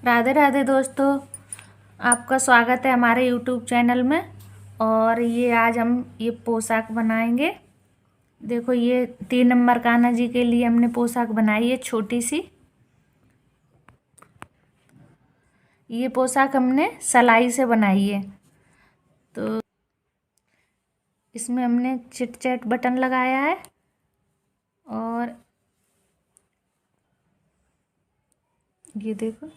राधे राधे दोस्तों, आपका स्वागत है हमारे यूट्यूब चैनल में। और ये आज हम ये पोशाक बनाएंगे। देखो, ये 3 नंबर कान्हा जी के लिए हमने पोशाक बनाई है, छोटी सी। ये पोशाक हमने सिलाई से बनाई है। तो इसमें हमने चिट चैट बटन लगाया है और ये देखो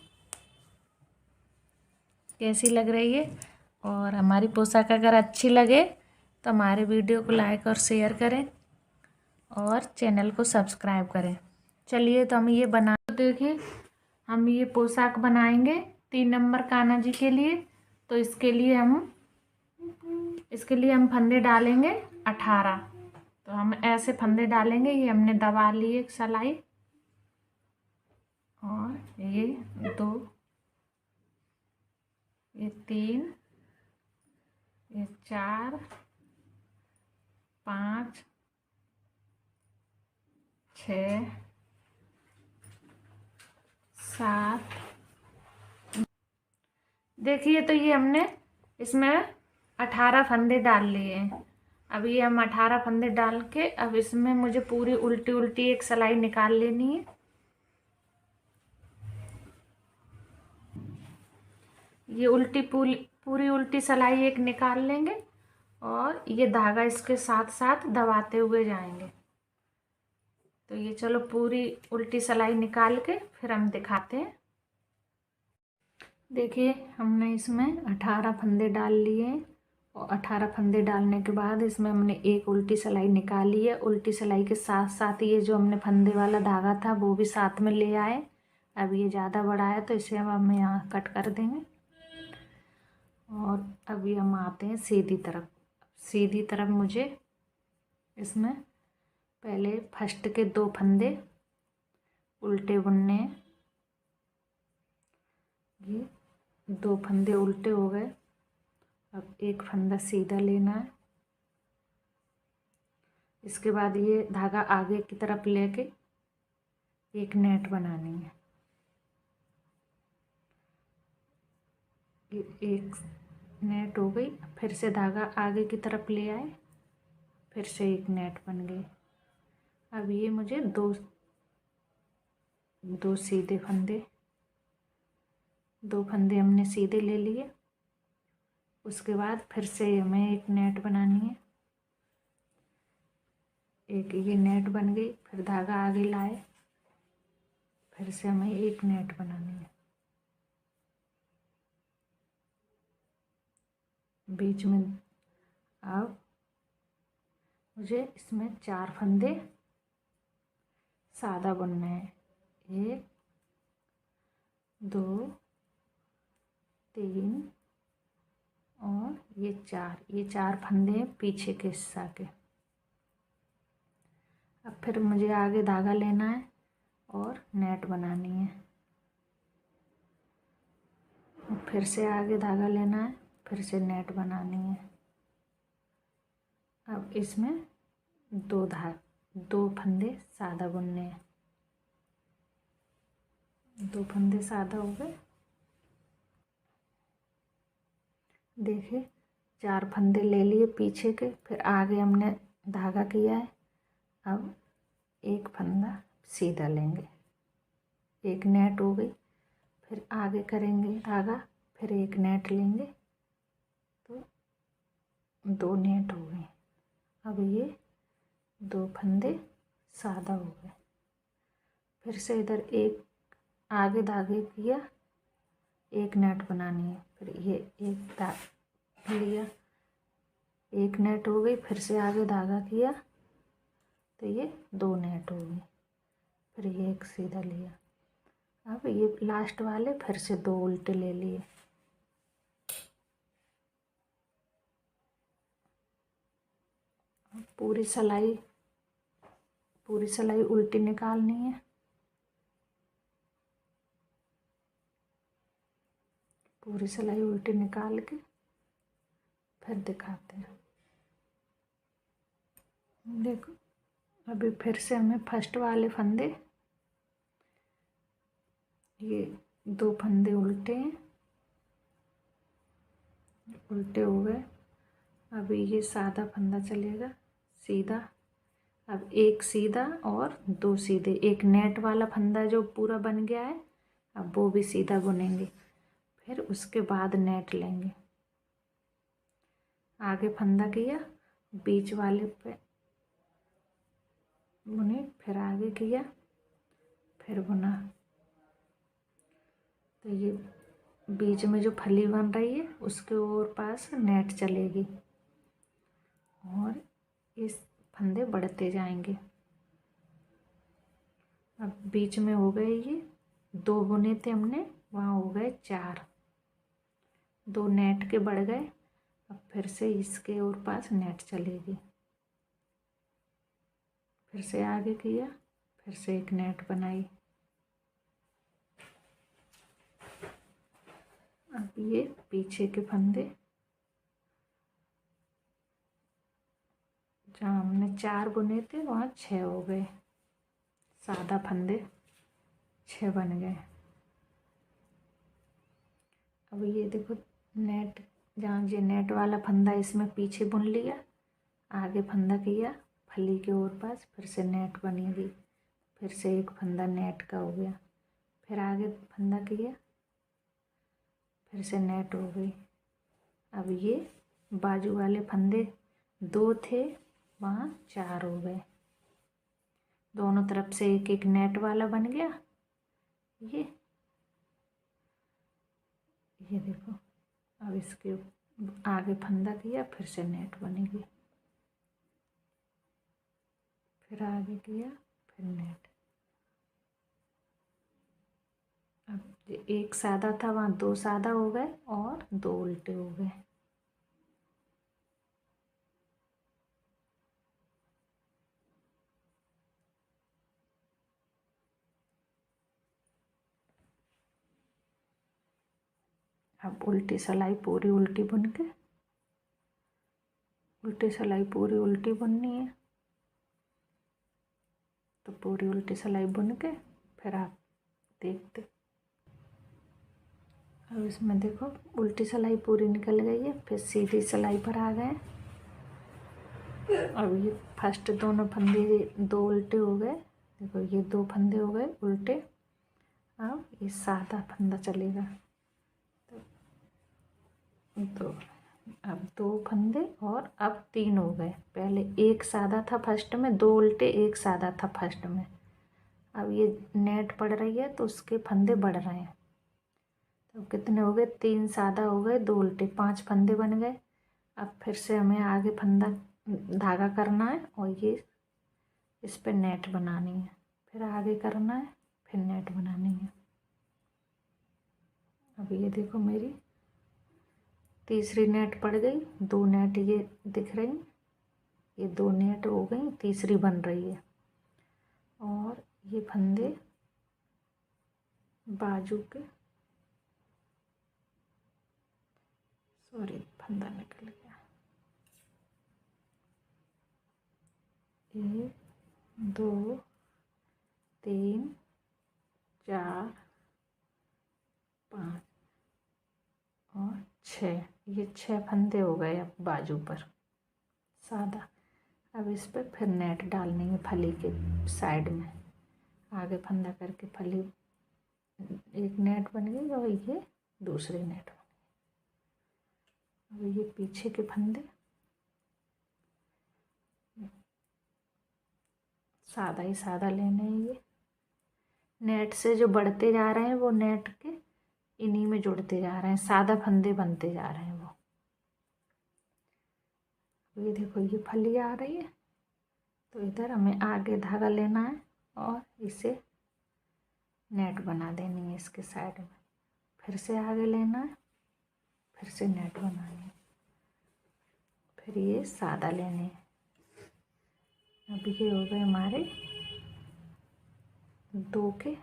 कैसी लग रही है। और हमारी पोशाक अगर अच्छी लगे तो हमारे वीडियो को लाइक और शेयर करें और चैनल को सब्सक्राइब करें। चलिए, तो हम ये बना देखिए, हम ये पोशाक बनाएंगे 3 नंबर कान्हा जी के लिए। तो इसके लिए हम फंदे डालेंगे 18। तो हम ऐसे फंदे डालेंगे। ये हमने दबा ली एक सिलाई, और ये 2, ये 3, ये 4, 5, 6, 7। देखिए, तो ये हमने इसमें 18 फंदे डाल लिए हैं। अब ये हम 18 फंदे डाल के अब इसमें मुझे पूरी उल्टी उल्टी एक सिलाई निकाल लेनी है। ये उल्टी पूरी उल्टी सिलाई एक निकाल लेंगे और ये धागा इसके साथ साथ दबाते हुए जाएंगे। तो ये चलो, पूरी उल्टी सिलाई निकाल के फिर हम दिखाते हैं। देखिए, हमने इसमें 18 फंदे डाल लिए और 18 फंदे डालने के बाद इसमें हमने एक उल्टी सिलाई निकाली है। उल्टी सिलाई के साथ साथ ये जो हमने फंदे वाला धागा था वो भी साथ में ले आए। अब ये ज़्यादा बड़ा है तो इसे हम यहाँ कट कर देंगे। और अभी हम आते हैं सीधी तरफ। सीधी तरफ मुझे इसमें पहले फर्स्ट के 2 फंदे उल्टे बुनने हैं। ये 2 फंदे उल्टे हो गए। अब एक फंदा सीधा लेना है। इसके बाद ये धागा आगे की तरफ लेके एक नेट बनानी है। ये एक नेट हो गई। फिर से धागा आगे की तरफ ले आए, फिर से एक नेट बन गई। अब ये मुझे दो सीधे फंदे, 2 फंदे हमने सीधे ले लिए। उसके बाद फिर से हमें एक नेट बनानी है। एक ये नेट बन गई। फिर धागा आगे लाए, फिर से हमें एक नेट बनानी है। बीच में अब मुझे इसमें 4 फंदे सादा बुनने हैं। 1, 2, 3 और ये 4। ये 4 फंदे हैं पीछे के हिस्सा के। अब फिर मुझे आगे धागा लेना है और नेट बनानी है। फिर से आगे धागा लेना है, फिर से नेट बनानी है। अब इसमें 2 फंदे सादा बुनने हैं। 2 फंदे सादा हो गए। देखिए, 4 फंदे ले लिए पीछे के, फिर आगे हमने धागा किया है। अब एक फंदा सीधा लेंगे, एक नेट हो गई। फिर आगे करेंगे धागा, फिर एक नेट लेंगे तो 2 नेट हो गए। अब ये 2 फंदे सादा हो गए। फिर से इधर एक आगे धागे किया, एक नेट बनानी है। फिर ये एक धागा लिया, एक नेट हो गई। फिर से आगे धागा किया तो ये 2 नेट हो गई। फिर ये एक सीधा लिया। अब ये लास्ट वाले फिर से 2 उल्टे ले लिए। पूरी सिलाई उल्टी निकालनी है। पूरी सिलाई उल्टी निकाल के फिर दिखाते हैं। देखो, अभी फिर से हमें फर्स्ट वाले फंदे, ये 2 फंदे उल्टे हैं, उल्टे हो गए। अभी ये सादा फंदा चलेगा सीधा। अब एक सीधा और 2 सीधे, एक नेट वाला फंदा जो पूरा बन गया है, अब वो भी सीधा बुनेंगे। फिर उसके बाद नेट लेंगे। आगे फंदा किया, बीच वाले पे बुने, फिर आगे किया, फिर बुना। तो ये बीच में जो फली बन रही है उसके और पास नेट चलेगी और इस फंदे बढ़ते जाएंगे। अब बीच में हो गए ये 2 बुने थे हमने, वहाँ हो गए 4, 2 नेट के बढ़ गए। अब फिर से इसके और पास नेट चलेगी, फिर से आगे किया, फिर से एक नेट बनाई। अब ये पीछे के फंदे, जहाँ हमने 4 बुने थे वहाँ 6 हो गए, सादा फंदे 6 बन गए। अब ये देखो नेट, जहाँ ये नेट वाला फंदा इसमें पीछे बुन लिया, आगे फंदा किया फली के और पास, फिर से नेट बनेगी, फिर से एक फंदा नेट का हो गया, फिर आगे फंदा किया, फिर से नेट हो गई। अब ये बाजू वाले फंदे 2 थे, वहाँ 4 हो गए, दोनों तरफ से एक एक नेट वाला बन गया। ये देखो, अब इसके आगे फंदा किया, फिर से नेट बनेगी, फिर आगे किया, फिर नेट। अब एक सादा था वहाँ 2 सादा हो गए और 2 उल्टे हो गए। अब उल्टी सिलाई पूरी उल्टी बुन के, उल्टी सिलाई पूरी उल्टी बुननी है, तो पूरी उल्टी सिलाई बुन के फिर आप देखते। अब इसमें देखो उल्टी सिलाई पूरी निकल गई है, फिर सीधी सिलाई पर आ गए। अब ये फर्स्ट दोनों फंदे 2 उल्टे हो गए, देखो ये 2 फंदे हो गए उल्टे। अब ये सादा फंदा चलेगा, तो अब 2 फंदे और अब 3 हो गए। पहले एक सादा था फर्स्ट में, 2 उल्टे, एक सादा था फर्स्ट में। अब ये नेट पड़ रही है तो उसके फंदे बढ़ रहे हैं, तो कितने हो गए, 3 सादा हो गए, 2 उल्टे, 5 फंदे बन गए। अब फिर से हमें आगे फंदा धागा करना है और ये इस पर नेट बनानी है, फिर आगे करना है, फिर नेट बनानी है। अब ये देखो मेरी तीसरी नेट पड़ गई, 2 नेट ये दिख रही, ये 2 नेट हो गई, तीसरी बन रही है। और ये फंदे बाजू के, सॉरी फंदा निकल गया, 1 2 3 4 5 और 6, ये 6 फंदे हो गए अब बाजू पर सादा। अब इस पर फिर नेट डालनी है फली के साइड में, आगे फंदा करके फली एक नेट बन गई और ये दूसरी नेट बन गई। अब ये पीछे के फंदे सादा ही सादा लेने हैं, ये नेट से जो बढ़ते जा रहे हैं वो नेट के इन्हीं में जुड़ते जा रहे हैं, सादा फंदे बनते जा रहे हैं वो। ये देखो ये फली आ रही है, तो इधर हमें आगे धागा लेना है और इसे नेट बना देनी है इसके साइड में, फिर से आगे लेना है, फिर से नेट बनानी है, फिर ये सादा लेने हैं। अब ये हो गए हमारे 2 के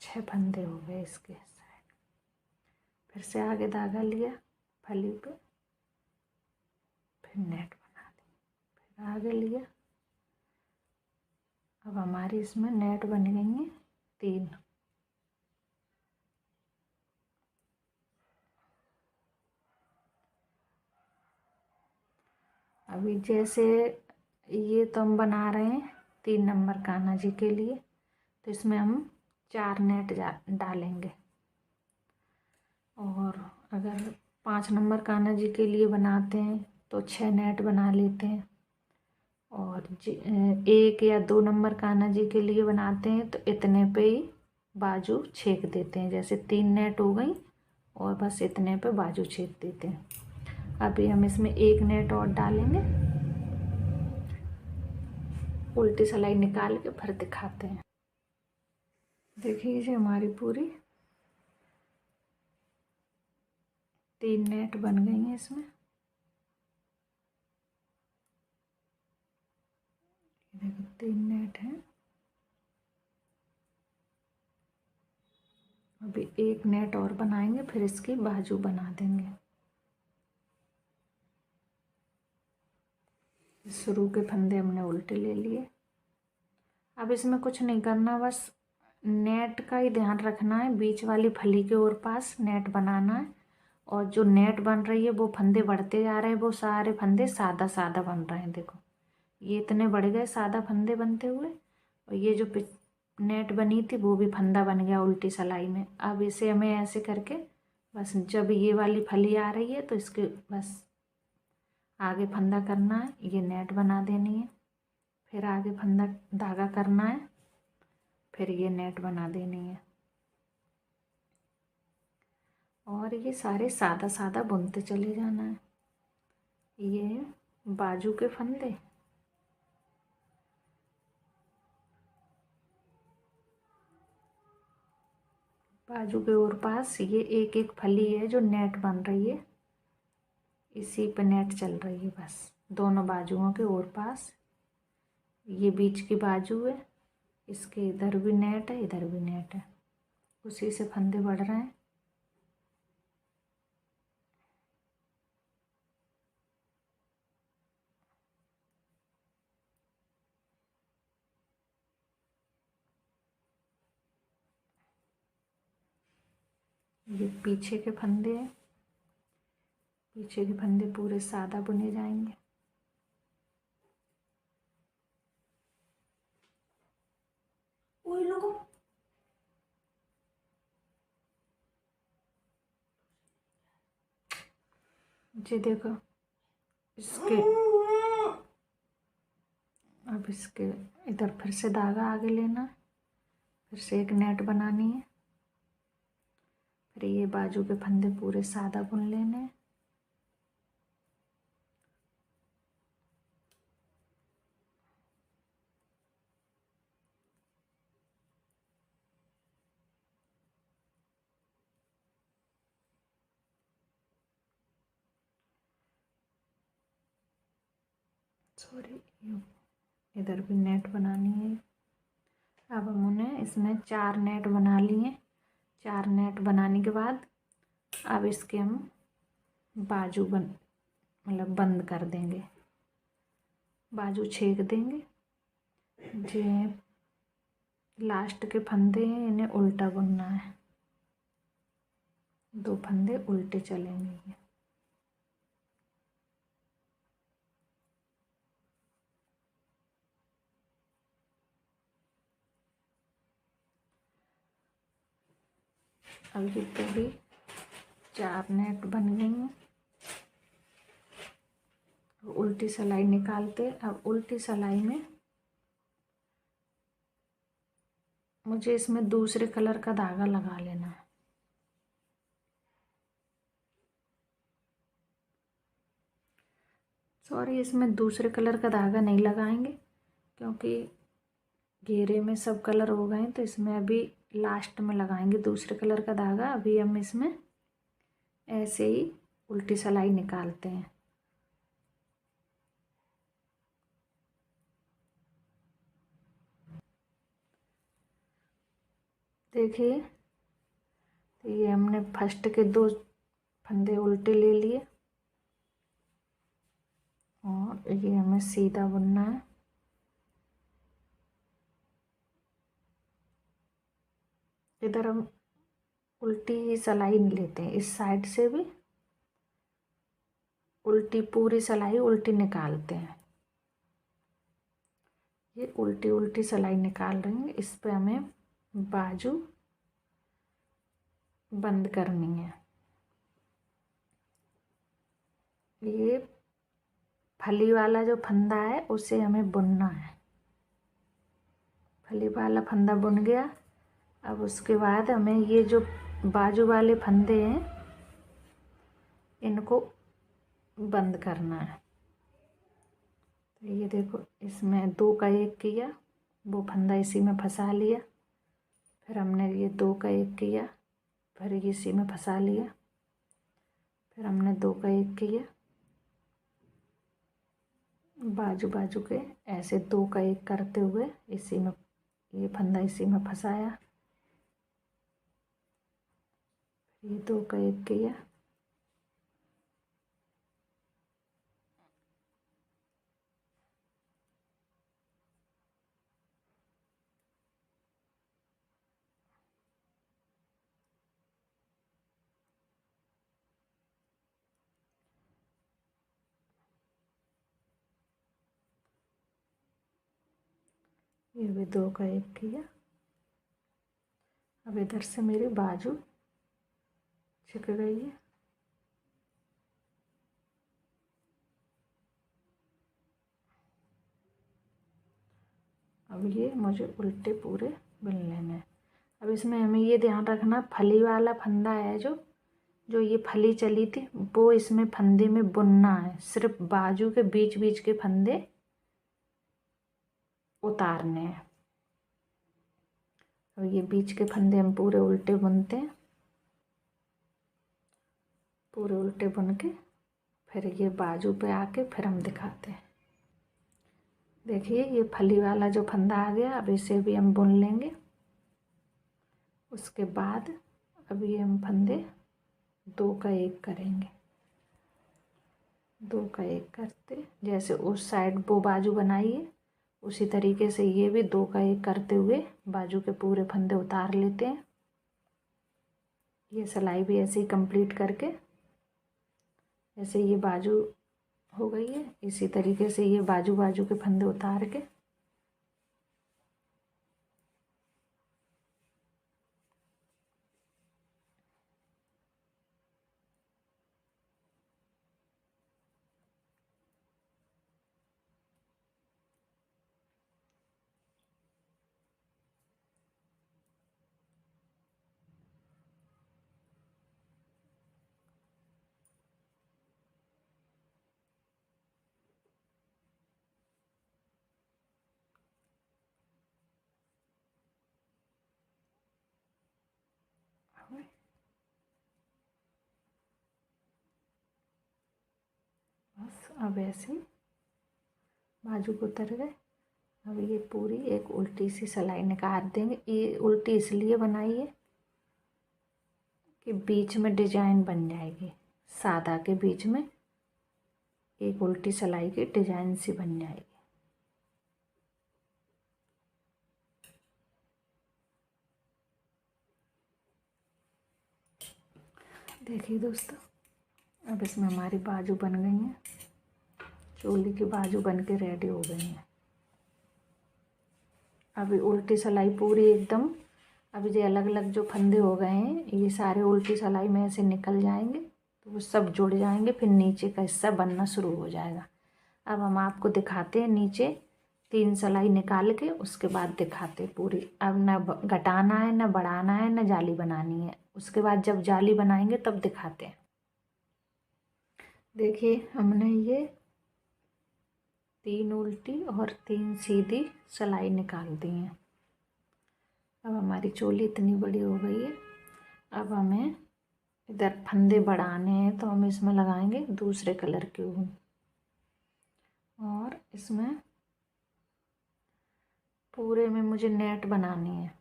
6 फंदे हो गए इसके साइड। फिर से आगे धागा लिया फली पे, फिर नेट बना दी, फिर आगे लिया, अब हमारी इसमें नेट बन गई हैं 3। अभी जैसे ये तो हम बना रहे हैं 3 नंबर कान्हा जी के लिए, तो इसमें हम 4 नेट डालेंगे। और अगर 5 नंबर कान्हा जी के लिए बनाते हैं तो 6 नेट बना लेते हैं। और 1 या 2 नंबर कान्हा जी के लिए बनाते हैं तो इतने पे ही बाजू छेक देते हैं। जैसे 3 नेट हो गई और बस इतने पे बाजू छेक देते हैं। अभी हम इसमें 1 नेट और डालेंगे, उल्टी सिलाई निकाल के फिर दिखाते हैं। देखिए ये हमारी पूरी 3 नेट बन गई हैं इसमें। देखो 3 नेट हैं। अभी 1 नेट और बनाएंगे, फिर इसकी बाजू बना देंगे। शुरू के फंदे हमने उल्टे ले लिए। अब इसमें कुछ नहीं करना, बस नेट का ही ध्यान रखना है। बीच वाली फली के ओर पास नेट बनाना है। और जो नेट बन रही है वो फंदे बढ़ते जा रहे हैं, वो सारे फंदे सादा सादा बन रहे हैं। देखो ये इतने बढ़ गए सादा फंदे बनते हुए, और ये जो नेट बनी थी वो भी फंदा बन गया उल्टी सिलाई में। अब इसे हमें ऐसे करके बस जब ये वाली फली आ रही है तो इसके बस आगे फंदा करना है, ये नेट बना देनी है। फिर आगे फंदा धागा करना है, फिर ये नेट बना देनी है। और ये सारे सादा सादा बुनते चले जाना है। ये बाजू के फंदे, बाजू के ओर पास ये एक एक फली है जो नेट बन रही है, इसी पे नेट चल रही है बस दोनों बाजुओं के ओर पास। ये बीच की बाजू है, इसके इधर भी नेट है, इधर भी नेट है, उसी से फंदे बढ़ रहे हैं। ये पीछे के फंदे हैं, पीछे के फंदे पूरे सादा बुने जाएंगे। जी देखो इसके, अब इसके इधर फिर से धागा आगे लेना है, फिर से एक नेट बनानी है, फिर ये बाजू के फंदे पूरे सादा बुन लेने हैं। सॉरी, इधर भी नेट बनानी है। अब हम उन्हें इसमें 4 नेट बना लिए। 4 नेट बनाने के बाद अब इसके हम बाजू मतलब बंद कर देंगे, बाजू छेक देंगे। जो लास्ट के फंदे हैं इन्हें उल्टा बुनना है, 2 फंदे उल्टे चलेंगे। अब ये पूरी 4 नेट बन गई हैं। उल्टी सिलाई निकालते, अब उल्टी सिलाई में मुझे इसमें दूसरे कलर का धागा लगा लेना है। सॉरी, इसमें दूसरे कलर का धागा नहीं लगाएंगे क्योंकि घेरे में सब कलर हो गए, तो इसमें अभी लास्ट में लगाएंगे दूसरे कलर का धागा। अभी हम इसमें ऐसे ही उल्टी सिलाई निकालते हैं। देखिए तो ये हमने फर्स्ट के 2 फंदे उल्टे ले लिए और ये हमें सीधा बुनना है। इधर हम उल्टी ही सिलाई लेते हैं, इस साइड से भी उल्टी, पूरी सिलाई उल्टी निकालते हैं। ये उल्टी उल्टी सिलाई निकाल रही हैं, इस पे हमें बाजू बंद करनी है। ये फली वाला जो फंदा है उसे हमें बुनना है। फली वाला फंदा बुन गया। अब उसके बाद हमें ये जो बाजू वाले फंदे हैं इनको बंद करना है। तो ये देखो, इसमें 2 का 1 किया, वो फंदा इसी में फंसा लिया। फिर हमने ये 2 का 1 किया, फिर इसी में फंसा लिया। फिर हमने 2 का 1 किया, बाजू बाजू के ऐसे 2 का 1 करते हुए इसी में, ये फंदा इसी में फंसाया। ये 2 का 1 किया, ये भी 2 का 1 किया। अब इधर से मेरी बाजू छिक गई है। अब ये मुझे उल्टे पूरे बुन लेने हैं। अब इसमें हमें ये ध्यान रखना, फली वाला फंदा है जो जो ये फली चली थी वो इसमें फंदे में बुनना है। सिर्फ बाजू के बीच बीच के फंदे उतारने हैं। अब ये बीच के फंदे हम पूरे उल्टे बुनते हैं। पूरे उल्टे बुन के फिर ये बाजू पे आके फिर हम दिखाते हैं। देखिए ये फली वाला जो फंदा आ गया, अब इसे भी हम बुन लेंगे। उसके बाद अब ये हम फंदे 2 का 1 करेंगे। 2 का 1 करते, जैसे उस साइड वो बाजू बनाई है उसी तरीके से ये भी 2 का 1 करते हुए बाजू के पूरे फंदे उतार लेते हैं। ये सिलाई भी ऐसे ही कंप्लीट करके, जैसे ये बाजू हो गई है इसी तरीके से ये बाजू बाजू के फंदे उतार के बस। अब ऐसे ही बाजू को उतर गए। अब ये पूरी एक उल्टी सी सिलाई निकाल देंगे। ये उल्टी इसलिए बनाई है कि बीच में डिजाइन बन जाएगी, सादा के बीच में एक उल्टी सिलाई की डिजाइन सी बन जाएगी। देखिए दोस्तों, अब इसमें हमारी बाजू बन गई हैं। चोली की बाजू बन के रेडी हो गई हैं। अभी उल्टी सिलाई पूरी एकदम, अभी जो अलग अलग जो फंदे हो गए हैं ये सारे उल्टी सिलाई में ऐसे निकल जाएंगे तो वो सब जुड़ जाएंगे। फिर नीचे का हिस्सा बनना शुरू हो जाएगा। अब हम आपको दिखाते हैं नीचे 3 सिलाई निकाल के, उसके बाद दिखाते पूरी। अब न घटाना है, न बढ़ाना है, न जाली बनानी है। उसके बाद जब जाली बनाएंगे तब दिखाते हैं। देखिए हमने ये 3 उल्टी और 3 सीधी सिलाई निकाल दी हैं। अब हमारी चोली इतनी बड़ी हो गई है। अब हमें इधर फंदे बढ़ाने हैं तो हम इसमें लगाएंगे दूसरे कलर की ऊन, और इसमें पूरे में मुझे नेट बनानी है।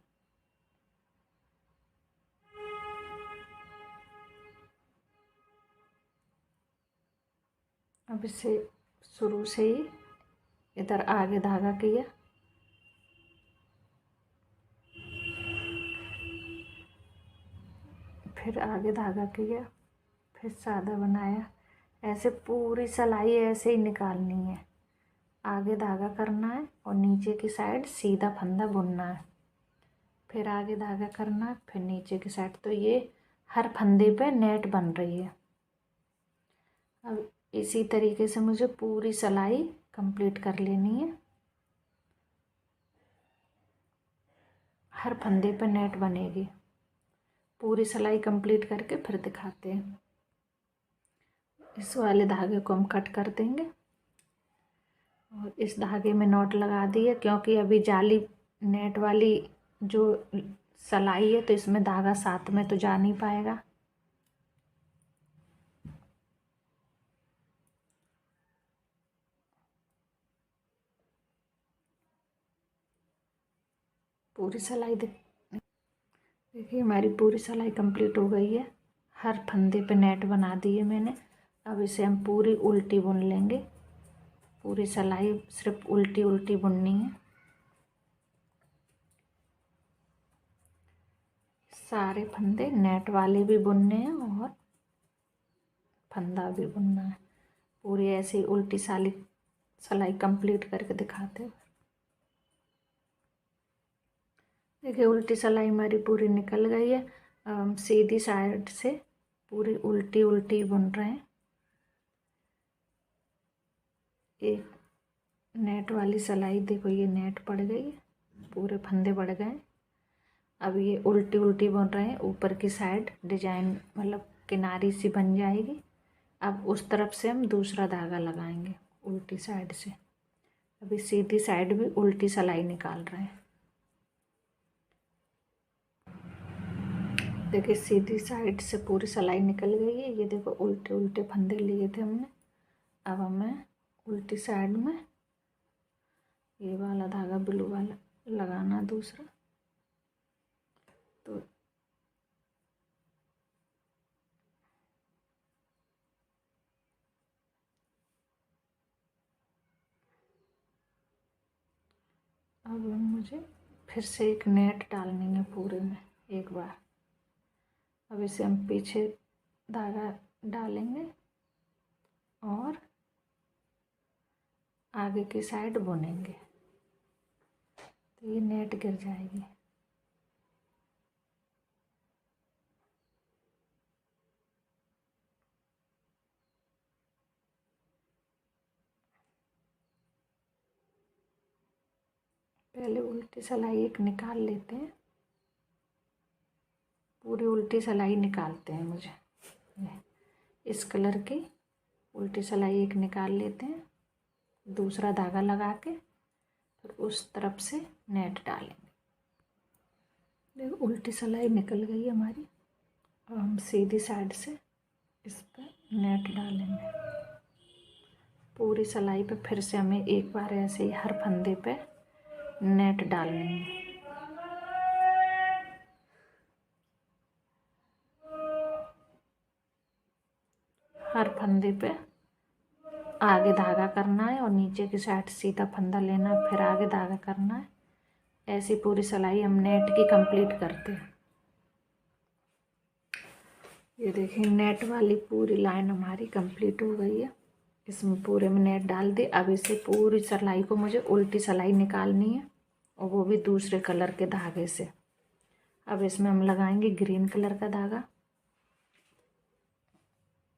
अब इसे शुरू से ही इधर आगे धागा किया, फिर आगे धागा किया, फिर सादा बनाया। ऐसे पूरी सिलाई ऐसे ही निकालनी है। आगे धागा करना है और नीचे की साइड सीधा फंदा बुनना है, फिर आगे धागा करना है, फिर नीचे की साइड। तो ये हर फंदे पे नेट बन रही है। अब इसी तरीके से मुझे पूरी सिलाई कंप्लीट कर लेनी है। हर फंदे पे नेट बनेगी। पूरी सिलाई कंप्लीट करके फिर दिखाते हैं। इस वाले धागे को हम कट कर देंगे और इस धागे में नॉट लगा दिए, क्योंकि अभी जाली नेट वाली जो सिलाई है तो इसमें धागा साथ में तो जा नहीं पाएगा। पूरी सिलाई देखिए हमारी पूरी सिलाई कंप्लीट हो गई है। हर फंदे पे नेट बना दी है मैंने। अब इसे हम पूरी उल्टी बुन लेंगे। पूरी सिलाई सिर्फ उल्टी उल्टी बुननी है। सारे फंदे नेट वाले भी बुनने हैं और फंदा भी बुनना है। पूरी ऐसे ही उल्टी सिलाई कंप्लीट करके दिखाते हैं। देखिए उल्टी सिलाई हमारी पूरी निकल गई है। अब हम सीधी साइड से पूरी उल्टी उल्टी बुन रहे हैं। एक नेट वाली सिलाई देखो, ये नेट पड़ गई, पूरे फंदे बढ़ गए। अब ये उल्टी उल्टी बुन रहे हैं। ऊपर की साइड डिजाइन मतलब किनारी सी बन जाएगी। अब उस तरफ से हम दूसरा धागा लगाएंगे उल्टी साइड से। अभी सीधी साइड भी उल्टी सिलाई निकाल रहे हैं। देखिए सीधी साइड से पूरी सिलाई निकल गई है। ये देखो उल्टे उल्टे फंदे लिए थे हमने। अब हमें उल्टी साइड में ये वाला धागा ब्लू वाला लगाना दूसरा। तो अब मुझे फिर से एक नेट डालनी है पूरे में एक बार। अब इसे हम पीछे धागा डालेंगे और आगे की साइड बुनेंगे तो ये नेट गिर जाएगी। पहले उल्टी सिलाई एक निकाल लेते हैं। पूरी उल्टी सिलाई निकालते हैं मुझे। इस कलर की उल्टी सिलाई एक निकाल लेते हैं। दूसरा धागा लगा के फिर उस तरफ से नेट डालेंगे। देखो उल्टी सिलाई निकल गई हमारी। अब हम सीधी साइड से इस पर नेट डालेंगे। पूरी सिलाई पे फिर से हमें एक बार ऐसे ही हर फंदे पे नेट डालनी है। हर फंदे पे आगे धागा करना है और नीचे की साइड सीधा फंदा लेना है, फिर आगे धागा करना है। ऐसी पूरी सिलाई हम नेट की कंप्लीट करते हैं। ये देखिए नेट वाली पूरी लाइन हमारी कंप्लीट हो गई है। इसमें पूरे में नेट डाल दी। अब इसे पूरी सिलाई को मुझे उल्टी सिलाई निकालनी है और वो भी दूसरे कलर के धागे से। अब इसमें हम लगाएंगे ग्रीन कलर का धागा।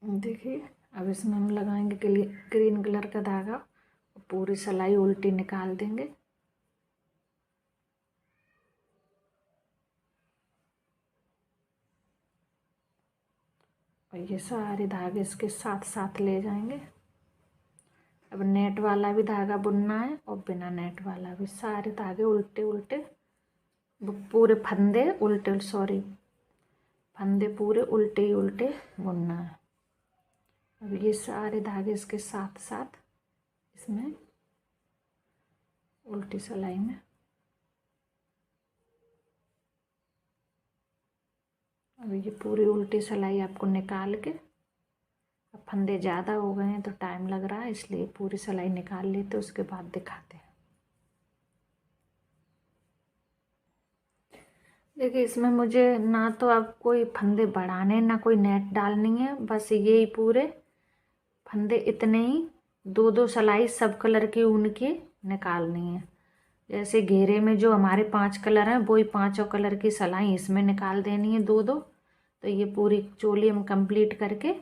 देखिए अब इसमें हम लगाएंगे ग्रीन कलर का धागा। पूरी सिलाई उल्टी निकाल देंगे। और ये सारे धागे इसके साथ साथ ले जाएंगे। अब नेट वाला भी धागा बुनना है और बिना नेट वाला भी। सारे धागे उल्टे उल्टे, पूरे फंदे उल्टे, सॉरी फंदे पूरे उल्टे ही उल्टे बुनना है। अब ये सारे धागे इसके साथ साथ इसमें उल्टी सिलाई में। अब ये पूरी उल्टी सिलाई आपको निकाल के, अब फंदे ज़्यादा हो गए हैं तो टाइम लग रहा है इसलिए पूरी सिलाई निकाल लेते, उसके बाद दिखाते हैं। देखिए इसमें मुझे ना तो अब कोई फंदे बढ़ाने ना कोई नेट डालनी है, बस यही पूरे फंदे इतने ही 2-2 सिलाई सब कलर की ऊन की निकालनी है। जैसे घेरे में जो हमारे 5 कलर हैं वही 5 कलर की सिलाई इसमें निकाल देनी है 2-2। तो ये पूरी चोली हम कंप्लीट करके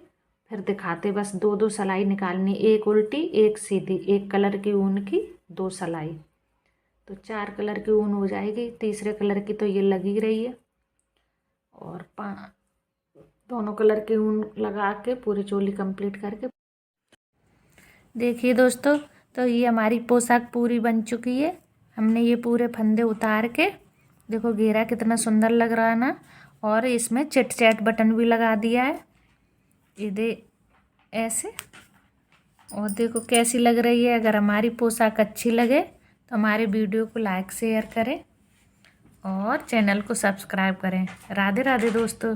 फिर दिखाते, बस 2-2 सिलाई निकालनी, एक उल्टी एक सीधी, एक कलर की ऊन की 2 सिलाई, तो 4 कलर की ऊन हो जाएगी। तीसरे कलर की तो ये लगी रही है और दोनों कलर की ऊन लगा के पूरी चोली कंप्लीट करके। देखिए दोस्तों, तो ये हमारी पोशाक पूरी बन चुकी है। हमने ये पूरे फंदे उतार के, देखो घेरा कितना सुंदर लग रहा है ना, और इसमें चिट चैट बटन भी लगा दिया है ये दे ऐसे। और देखो कैसी लग रही है। अगर हमारी पोशाक अच्छी लगे तो हमारे वीडियो को लाइक शेयर करें और चैनल को सब्सक्राइब करें। राधे राधे दोस्तों।